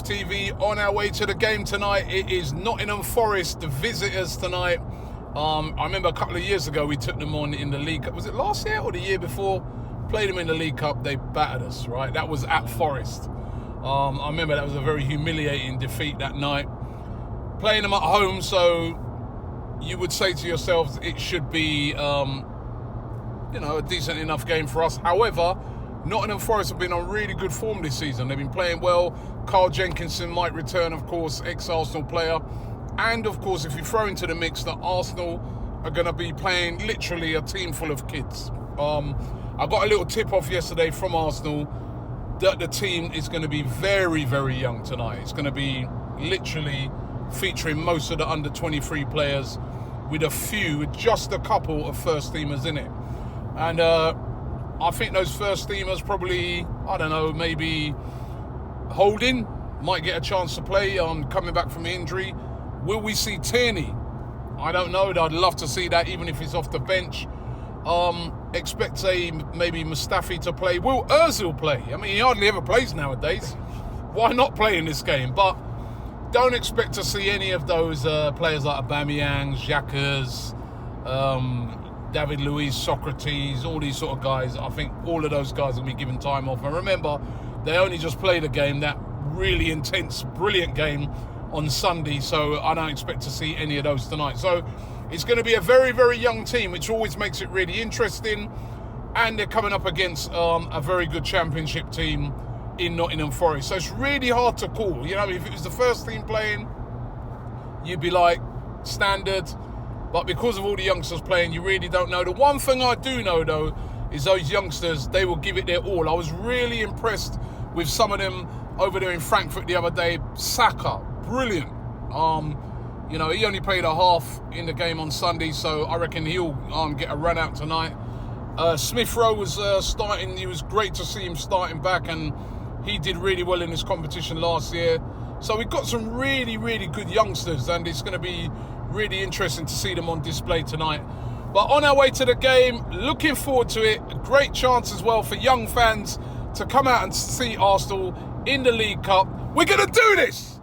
AFTV on our way to the game tonight. It is Nottingham Forest, the visitors tonight. I remember a couple of years ago we took them on in the League Cup. Was it last year or the year before? Played them in the League Cup, they battered us, right? That was at Forest. I remember that was a very humiliating defeat that night. Playing them at home, so you would say to yourselves it should be a decent enough game for us. However, Nottingham Forest have been on really good form this season. They've been playing well. Carl Jenkinson might return, of course, ex-Arsenal player. And, of course, if you throw into the mix that Arsenal are going to be playing literally a team full of kids. I got a little tip-off yesterday from Arsenal that the team is going to be very, very young tonight. It's going to be literally featuring most of the under-23 players with just a couple of first-teamers in it. And I think those first-teamers probably, maybe Holding might get a chance to play coming back from injury. Will we see Tierney? I don't know. I'd love to see that, even if he's off the bench. Expect, maybe Mustafi to play. Will Ozil play? I mean, he hardly ever plays nowadays. Why not play in this game? But don't expect to see any of those players like Aubameyang, Xhaka, David Luiz, Socrates, all these sort of guys. I think all of those guys will be given time off. And remember, they only just played a game, that really intense, brilliant game on Sunday. So I don't expect to see any of those tonight. So it's going to be a very, very young team, which always makes it really interesting. And they're coming up against a very good championship team in Nottingham Forest. So it's really hard to call. You know, if it was the first team playing, you'd be like, standard. But because of all the youngsters playing, you really don't know. The one thing I do know, though, is those youngsters, they will give it their all. I was really impressed with some of them over there in Frankfurt the other day. Saka, brilliant. He only played a half in the game on Sunday, so I reckon he'll get a run out tonight. Smith Rowe was starting. It was great to see him starting back, and he did really well in this competition last year. So we've got some really, really good youngsters, and it's going to be really interesting to see them on display tonight. But on our way to the game, looking forward to it. A great chance as well for young fans to come out and see Arsenal in the League Cup. We're going to do this!